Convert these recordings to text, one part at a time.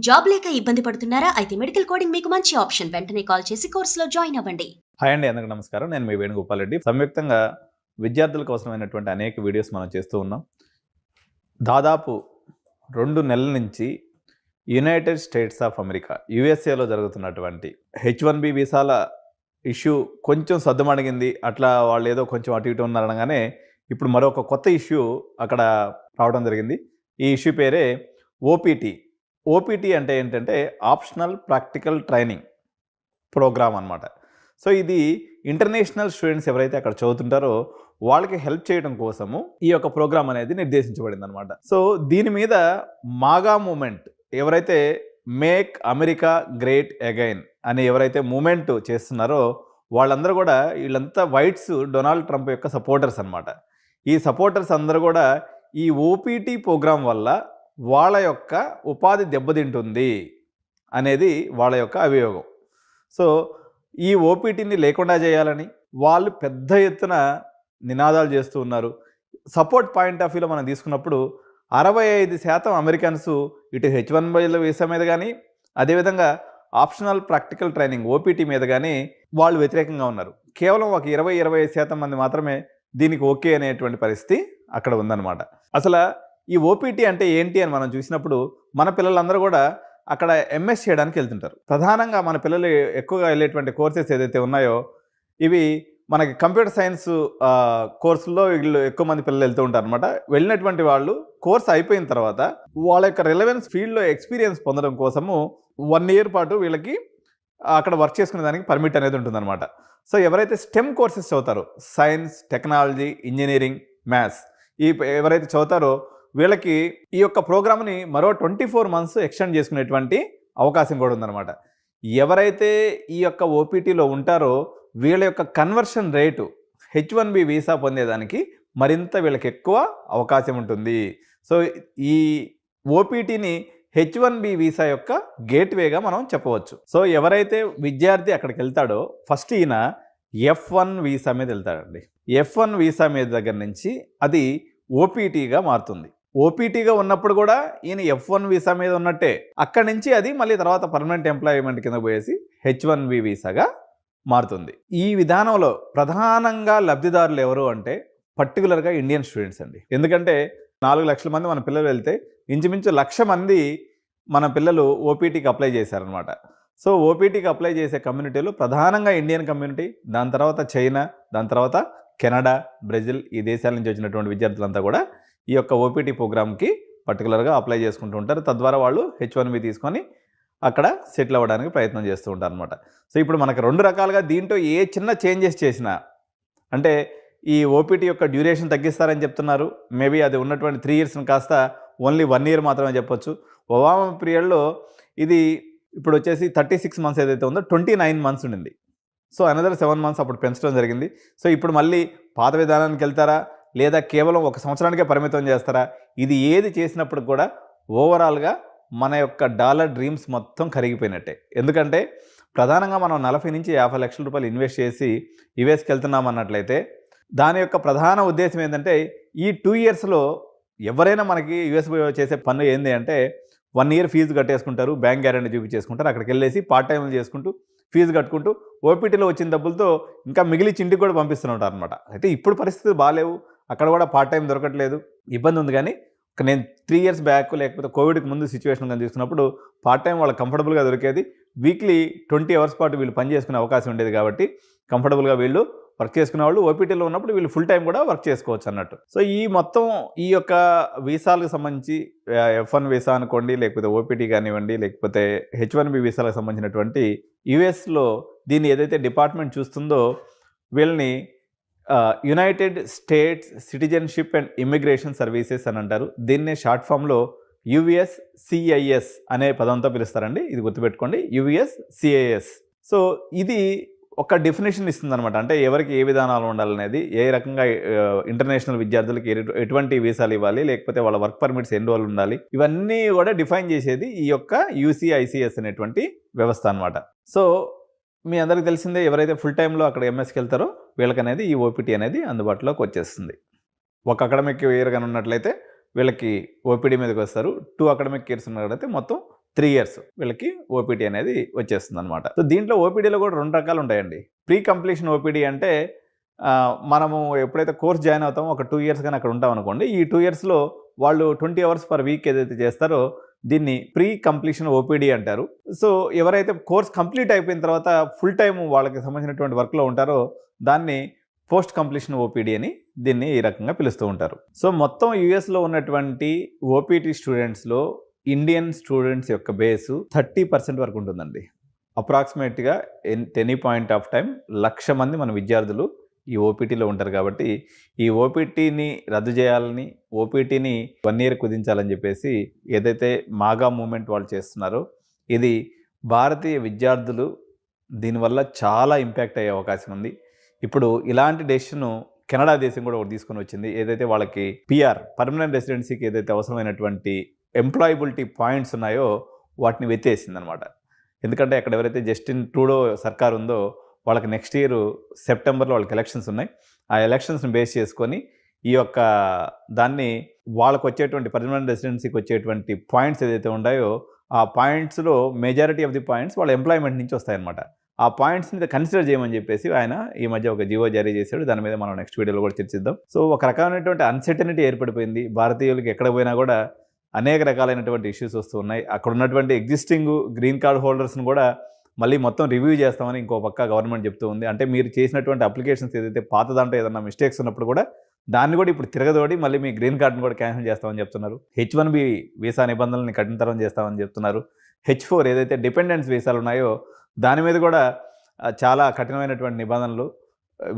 Job లేక ఇబ్బంది పడుతున్నారా? అయితే మెడికల్ కోడింగ్ మీకు మంచి ఆప్షన్. వెంటనే కాల్ చేసి కోర్సులో జాయిన్ అవ్వండి. హాయ్ అండి, అందరికీ నమస్కారం. నేను మీ వేణుగోపాల్ రెడ్డి. సంయుక్తంగా విద్యార్థులకు అవసరమైనటువంటి అనేక వీడియోస్ మనం చేస్తూ ఉన్నాం. దాదాపు 2 నెలల నుంచి యునైటెడ్ స్టేట్స్ ఆఫ్ అమెరికా యుఎస్ఏలో జరుగుతున్నటువంటి H1B వీసాల ఇష్యూ కొంచెం సద్దుమణిగింది. అట్లా వాళ్ళు ఏదో కొంచెం అటు ఇటు ఉన్నారనగానే ఇప్పుడు మరొక కొత్త ఇష్యూ అక్కడ రావడం జరిగింది. ఈ ఇష్యూ పేరే ఓపీటీ. ఓపీటీ అంటే ఏంటంటే ఆప్షనల్ ప్రాక్టికల్ ట్రైనింగ్ ప్రోగ్రామ్ అనమాట. సో ఇది ఇంటర్నేషనల్ స్టూడెంట్స్ ఎవరైతే అక్కడ చదువుతుంటారో వాళ్ళకి హెల్ప్ చేయడం కోసము ఈ యొక్క ప్రోగ్రామ్ అనేది నిర్దేశించబడింది అనమాట. సో దీని మీద మాగా మూమెంట్ ఎవరైతే మేక్ అమెరికా గ్రేట్ అగైన్ అని ఎవరైతే మూమెంట్ చేస్తున్నారో వాళ్ళందరూ కూడా వీళ్ళంతా వైట్స్ డొనాల్డ్ ట్రంప్ యొక్క సపోర్టర్స్ అనమాట. ఈ సపోర్టర్స్ అందరూ కూడా ఈ ఓపీటీ ప్రోగ్రాం వల్ల వాళ్ళ యొక్క ఉపాధి దెబ్బతింటుంది అనేది వాళ్ళ యొక్క అభియోగం. సో ఈ ఓపీటీని లేకుండా చేయాలని వాళ్ళు పెద్ద ఎత్తున నినాదాలు చేస్తూ ఉన్నారు. సపోర్ట్ పాయింట్ ఆఫ్ వ్యూలో మనం తీసుకున్నప్పుడు 65% అమెరికన్స్ ఇటు H1B వీసా మీద కానీ అదేవిధంగా ఆప్షనల్ ప్రాక్టికల్ ట్రైనింగ్ ఓపీటీ మీద కానీ వాళ్ళు వ్యతిరేకంగా ఉన్నారు. కేవలం ఒక 20-25% మంది మాత్రమే దీనికి ఓకే అనేటువంటి పరిస్థితి అక్కడ ఉందన్నమాట. అసలు ఈ ఓపీటీ అంటే ఏంటి అని మనం చూసినప్పుడు మన పిల్లలందరూ కూడా అక్కడ ఎంఎస్ చేయడానికి వెళ్తుంటారు. ప్రధానంగా మన పిల్లలు ఎక్కువగా వెళ్ళేటువంటి కోర్సెస్ ఏదైతే ఉన్నాయో ఇవి మనకి కంప్యూటర్ సైన్స్ కోర్సుల్లో వీళ్ళు ఎక్కువ మంది పిల్లలు వెళ్తూ ఉంటారు అనమాట. వెళ్ళినటువంటి వాళ్ళు కోర్స్ అయిపోయిన తర్వాత వాళ్ళ యొక్క రిలవెన్స్ ఫీల్డ్లో ఎక్స్పీరియన్స్ పొందడం కోసము 1 year పాటు వీళ్ళకి అక్కడ వర్క్ చేసుకునే దానికి పర్మిట్ అనేది ఉంటుందన్నమాట. సో ఎవరైతే స్టెమ్ కోర్సెస్ చదువుతారో సైన్స్, టెక్నాలజీ, ఇంజనీరింగ్, మ్యాథ్స్ ఎవరైతే చదువుతారో వీళ్ళకి ఈ యొక్క ప్రోగ్రామ్ని మరో 24 months ఎక్స్టెండ్ చేసుకునేటువంటి అవకాశం కూడా ఉందన్నమాట. ఎవరైతే ఈ యొక్క ఓపీటీలో ఉంటారో వీళ్ళ యొక్క కన్వర్షన్ రేటు H1B వీసా పొందేదానికి మరింత వీళ్ళకి ఎక్కువ అవకాశం ఉంటుంది. సో ఈ ఓపీటీని H1B వీసా యొక్క గేట్వేగా మనం చెప్పవచ్చు. సో ఎవరైతే విద్యార్థి అక్కడికి వెళ్తాడో ఫస్ట్ ఈయన F1 వీసా మీద వెళ్తాడండి. F1 వీసా మీద దగ్గర నుంచి అది ఓపీటీగా మారుతుంది. ఓపీటీగా ఉన్నప్పుడు కూడా ఈయన F1 వీసా మీద ఉన్నట్టే. అక్కడి నుంచి అది మళ్ళీ తర్వాత పర్మనెంట్ ఎంప్లాయ్మెంట్ కింద పోయేసి H1B వీసాగా మారుతుంది. ఈ విధానంలో ప్రధానంగా లబ్ధిదారులు ఎవరు అంటే పర్టికులర్గా ఇండియన్ స్టూడెంట్స్ అండి. ఎందుకంటే 4 లక్షల మంది మన పిల్లలు వెళ్తే ఇంచుమించు 1,00,000 మంది మన పిల్లలు ఓపీటీకి అప్లై చేశారనమాట. సో ఓపీటీకి అప్లై చేసే కమ్యూనిటీలు ప్రధానంగా ఇండియన్ కమ్యూనిటీ, దాని తర్వాత చైనా, దాని తర్వాత కెనడా, బ్రెజిల్ ఈ దేశాల నుంచి వచ్చినటువంటి విద్యార్థులంతా కూడా ఈ యొక్క ఓపీటీ ప్రోగ్రామ్కి పర్టికులర్గా అప్లై చేసుకుంటూ ఉంటారు. తద్వారా వాళ్ళు H1B తీసుకొని అక్కడ సెటిల్ అవ్వడానికి ప్రయత్నం చేస్తూ ఉంటారు అనమాట. సో ఇప్పుడు మనకు 2 రకాలుగా దీంట్లో ఏ చిన్న చేంజెస్ చేసినా అంటే ఈ ఓపీటీ యొక్క డ్యూరేషన్ తగ్గిస్తారని చెప్తున్నారు. మేబీ అది ఉన్నటువంటి 3 years కాస్త ఓన్లీ 1 year మాత్రమే చెప్పొచ్చు. ఒబామా పీరియడ్లో ఇది ఇప్పుడు వచ్చేసి 36 months ఏదైతే ఉందో 29 months ఉండింది. సో అనదర్ 7 months అప్పుడు పెంచడం జరిగింది. సో ఇప్పుడు మళ్ళీ పాత విధానానికి వెళ్తారా లేదా కేవలం 1 సంవత్సరానికే పరిమితం చేస్తారా? ఇది ఏది చేసినప్పుడు కూడా ఓవరాల్గా మన యొక్క డాలర్ డ్రీమ్స్ మొత్తం కరిగిపోయినట్టే. ఎందుకంటే ప్రధానంగా మనం 40 నుంచి 50 లక్షల రూపాయలు ఇన్వెస్ట్ చేసి యుఎస్కి వెళ్తున్నాం అన్నట్లయితే దాని యొక్క ప్రధాన ఉద్దేశం ఏంటంటే ఈ 2 yearsలో ఎవరైనా మనకి యుఎస్ చేసే పన్ను ఏంటి అంటే 1 year ఫీజు కట్టేసుకుంటారు, బ్యాంక్ గ్యారెంటీ చూపించేసుకుంటారు, అక్కడికి వెళ్ళేసి పార్ట్ టైంలు చేసుకుంటూ ఫీజు కట్టుకుంటూ ఓపీటీలో వచ్చిన డబ్బులతో ఇంకా మిగిలిచి ఇంటికి కూడా పంపిస్తుంటారు అనమాట. అయితే ఇప్పుడు పరిస్థితులు బాగాలేవు, అక్కడ కూడా పార్ట్ టైం దొరకట్లేదు, ఇబ్బంది ఉంది. కానీ నేను 3 years బ్యాక్ లేకపోతే కోవిడ్కి ముందు సిచ్యువేషన్ కానీ తీసుకున్నప్పుడు పార్ట్ టైం వాళ్ళకి కంఫర్టబుల్గా దొరికేది. వీక్లీ 20 hours పాటు వీళ్ళు పని చేసుకునే అవకాశం ఉండేది కాబట్టి కంఫర్టబుల్గా వీళ్ళు వర్క్ చేసుకునే వాళ్ళు ఓపీటీలో ఉన్నప్పుడు వీళ్ళు ఫుల్ టైం కూడా వర్క్ చేసుకోవచ్చు అన్నట్టు. సో ఈ మొత్తం ఈ యొక్క వీసాలకు సంబంధించి F1 వీసా అనుకోండి, లేకపోతే ఓపీటీ కానివ్వండి, లేకపోతే H1B వీసాలకు సంబంధించినటువంటి యుఎస్లో దీన్ని ఏదైతే డిపార్ట్మెంట్ చూస్తుందో వీళ్ళని United states citizenship and immigration services అని అంటారు. దీన్నే షార్ట్ ఫామ్లో USCIS అనే పదంతో పిలుస్తారండి. ఇది గుర్తుపెట్టుకోండి, USCIS. సో ఇది ఒక డెఫినేషన్ ఇస్తుందన్నమాట. అంటే ఎవరికి ఏ విధానాలు ఉండాలనేది, ఏ రకంగా ఇంటర్నేషనల్ విద్యార్థులకి ఎటువంటి వీసాలు ఇవ్వాలి, లేకపోతే వాళ్ళ వర్క్ పర్మిట్స్ ఎన్ని రోజులు ఉండాలి, ఇవన్నీ కూడా డిఫైన్ చేసేది ఈ యొక్క UCICS అనేటువంటి వ్యవస్థ అనమాట. సో మీ అందరికీ తెలిసిందే, ఎవరైతే ఫుల్ టైంలో అక్కడ ఎంఎస్కి వెళ్తారో వీళ్ళకనేది ఈ ఓపీటీ అనేది అందుబాటులోకి వచ్చేస్తుంది. ఒక అకాడమిక్ ఇయర్ కానీ ఉన్నట్లయితే వీళ్ళకి ఓపీడీ మీదకి వస్తారు. 2 అకాడమిక్ ఇయర్స్ ఉన్నట్లయితే మొత్తం 3 ఇయర్స్ వీళ్ళకి ఓపీటీ అనేది వచ్చేస్తుంది అనమాట. సో దీంట్లో ఓపీడీలో కూడా 2 రకాలు ఉంటాయండి. ప్రీ కంప్లీషన్ ఓపీడీ అంటే మనము ఎప్పుడైతే కోర్స్ జాయిన్ అవుతామో ఒక 2 ఇయర్స్ కానీ అక్కడ ఉంటాం అనుకోండి. ఈ 2 ఇయర్స్లో వాళ్ళు 20 అవర్స్ పర్ వీక్ ఏదైతే చేస్తారో దీన్ని ప్రీ కంప్లీషన్ ఓపీడీ అంటారు. సో ఎవరైతే కోర్స్ కంప్లీట్ అయిపోయిన తర్వాత ఫుల్ టైం వాళ్ళకి సంబంధించినటువంటి వర్క్లో ఉంటారో దాన్ని పోస్ట్ కంప్లీషన్ ఓపీడీ అని దీన్ని ఈ రకంగా పిలుస్తూ ఉంటారు. సో మొత్తం యూఎస్లో ఉన్నటువంటి ఓపీటీ స్టూడెంట్స్లో ఇండియన్ స్టూడెంట్స్ యొక్క బేసు 30% వరకు ఉంటుందండి. అప్రాక్సిమేట్గా ఎనీ పాయింట్ ఆఫ్ టైం 1,00,000 మంది మన విద్యార్థులు ఈ ఓపీటీలో ఉంటారు. కాబట్టి ఈ ఓపీటీని రద్దు చేయాలని, ఓపీటీని 1 ఇయర్ కుదించాలని చెప్పేసి ఏదైతే మాగా మూమెంట్ వాళ్ళు చేస్తున్నారో ఇది భారతీయ విద్యార్థులు దీనివల్ల చాలా ఇంపాక్ట్ అయ్యే అవకాశం ఉంది. ఇప్పుడు ఇలాంటి డెసిషను కెనడా దేశం కూడా ఒకటి తీసుకొని వచ్చింది. ఏదైతే వాళ్ళకి పిఆర్ పర్మనెంట్ రెసిడెన్సీకి ఏదైతే అవసరమైనటువంటి ఎంప్లాయబిలిటీ పాయింట్స్ ఉన్నాయో వాటిని వెత్తేసింది అనమాట. ఎందుకంటే అక్కడ ఎవరైతే జస్టిన్ ట్రూడో సర్కార్ ఉందో వాళ్ళకి నెక్స్ట్ ఇయర్ సెప్టెంబర్లో వాళ్ళకి ఎలక్షన్స్ ఉన్నాయి. ఆ ఎలక్షన్స్ని బేస్ చేసుకొని ఈ యొక్క దాన్ని వాళ్ళకు వచ్చేటువంటి పర్మనెంట్ రెసిడెన్సీకి వచ్చేటువంటి పాయింట్స్ ఏదైతే ఉన్నాయో ఆ పాయింట్స్లో మెజారిటీ ఆఫ్ ది పాయింట్స్ వాళ్ళ ఎంప్లాయ్మెంట్ నుంచి వస్తాయన్నమాట. ఆ పాయింట్స్ని కన్సిడర్ చేయమని చెప్పేసి ఆయన ఈ మధ్య ఒక జీవో జారీ చేశాడు. దాని మీద మనం నెక్స్ట్ వీడియోలో కూడా చర్చిద్దాం. సో ఒక రకమైనటువంటి అన్సర్టనిటీ ఏర్పడిపోయింది. భారతీయులకి ఎక్కడ పోయినా కూడా అనేక రకాలైనటువంటి ఇష్యూస్ వస్తూ ఉన్నాయి. అక్కడ ఉన్నటువంటి ఎగ్జిస్టింగ్ గ్రీన్ కార్డ్ హోల్డర్స్ని కూడా మళ్ళీ మొత్తం రివ్యూ చేస్తామని ఇంకో పక్క గవర్నమెంట్ చెప్తూ ఉంది. అంటే మీరు చేసినటువంటి అప్లికేషన్స్ ఏదైతే పాత దాంట్లో ఏదైనా మిస్టేక్స్ ఉన్నప్పుడు కూడా దాన్ని కూడా ఇప్పుడు తిరగదోడి మళ్ళీ మీ గ్రీన్ కార్డ్ని కూడా క్యాన్సిల్ చేస్తామని చెప్తున్నారు. H1B వీసా నిబంధనల్ని కఠినతరం చేస్తామని చెప్తున్నారు. H4 ఏదైతే డిపెండెన్స్ వీసాలు ఉన్నాయో దాని మీద కూడా చాలా కఠినమైనటువంటి నిబంధనలు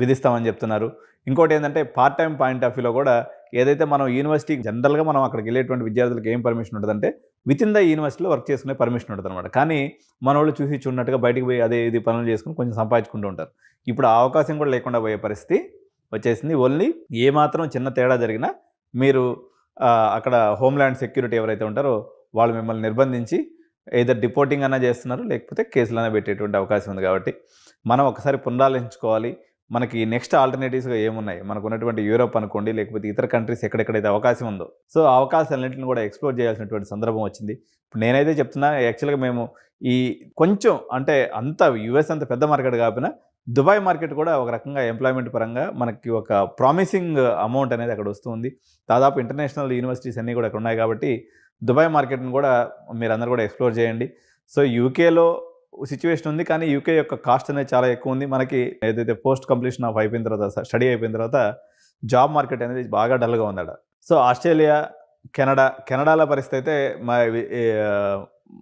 విధిస్తామని చెప్తున్నారు. ఇంకోటి ఏంటంటే పార్ట్ టైం పాయింట్ ఆఫ్ వ్యూలో కూడా ఏదైతే మనం యూనివర్సిటీ జనరల్గా మనం అక్కడికి వెళ్ళేటువంటి విద్యార్థులకు ఏం పర్మిషన్ ఉంటుందంటే విత్ ఇన్ ద యూనివర్సిటీలో వర్క్ చేసుకునే పర్మిషన్ ఉంటుంది అనమాట. కానీ మన వాళ్ళు చూసి చూడనట్టుగా బయటికి పోయి అదే ఇది పనులు చేసుకుని కొంచెం సంపాదించుకుంటూ ఉంటారు. ఇప్పుడు ఆ అవకాశం కూడా లేకుండా పోయే పరిస్థితి వచ్చేసింది. ఓన్లీ ఏమాత్రం చిన్న తేడా జరిగినా మీరు అక్కడ హోమ్ల్యాండ్ సెక్యూరిటీ ఎవరైతే ఉంటారో వాళ్ళు మిమ్మల్ని నిర్బంధించి ఏదర్ డిపోర్టింగ్ అన్నా చేస్తున్నారు, లేకపోతే కేసులైనా పెట్టేటువంటి అవకాశం ఉంది. కాబట్టి మనం ఒకసారి పునరాలోచించుకోవాలి. మనకి నెక్స్ట్ ఆల్టర్నేటివ్స్గా ఏమున్నాయి, మనకు ఉన్నటువంటి యూరోప్ అనుకోండి, లేకపోతే ఇతర కంట్రీస్ ఎక్కడెక్కడైతే అవకాశం ఉందో సో ఆ అవకాశాలన్నింటిని కూడా ఎక్స్ప్లోర్ చేయాల్సినటువంటి సందర్భం వచ్చింది. ఇప్పుడు నేనైతే చెప్తున్నా, యాక్చువల్గా మేము ఈ కొంచెం అంటే అంత యుఎస్ అంత పెద్ద మార్కెట్ కాకపోయినా దుబాయ్ మార్కెట్ కూడా ఒక రకంగా ఎంప్లాయ్మెంట్ పరంగా మనకి ఒక ప్రామిసింగ్ అమౌంట్ అనేది అక్కడ వస్తుంది. దాదాపు ఇంటర్నేషనల్ యూనివర్సిటీస్ అన్నీ కూడా అక్కడ ఉన్నాయి. కాబట్టి దుబాయ్ మార్కెట్ని కూడా మీరు అందరూ కూడా ఎక్స్ప్లోర్ చేయండి. సో యూకేలో సిచ్యువేషన్ ఉంది, కానీ యూకే యొక్క కాస్ట్ అనేది చాలా ఎక్కువ ఉంది. మనకి ఏదైతే పోస్ట్ కంప్లీషన్ ఆఫ్ అయిపోయిన తర్వాత స్టడీ అయిపోయిన తర్వాత జాబ్ మార్కెట్ అనేది బాగా డల్గా ఉందట. సో ఆస్ట్రేలియా, కెనడాల పరిస్థితి అయితే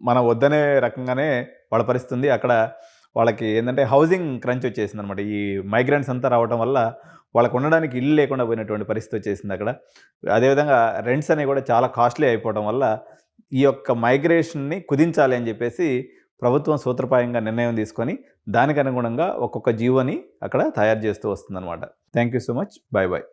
మన వద్దనే రకంగానే వాళ్ళ పరిస్థితి ఉంది. అక్కడ వాళ్ళకి ఏంటంటే హౌసింగ్ క్రంచ్ వచ్చేసింది అనమాట. ఈ మైగ్రెంట్స్ అంతా రావడం వల్ల వాళ్ళకు ఉండడానికి ఇల్లు లేకుండా పోయినటువంటి పరిస్థితి వచ్చేసింది అక్కడ. అదేవిధంగా రెంట్స్ అనేవి కూడా చాలా కాస్ట్లీ అయిపోవడం వల్ల ఈ యొక్క మైగ్రేషన్ని కుదించాలి అని చెప్పేసి ప్రభుత్వం సూత్రప్రాయంగా నిర్ణయం తీసుకొని దానికి అనుగుణంగా ఒక్కొక్క జీవోని అక్కడ తయారు చేస్తూ వస్తుందన్నమాట. Thank you so much. Bye bye.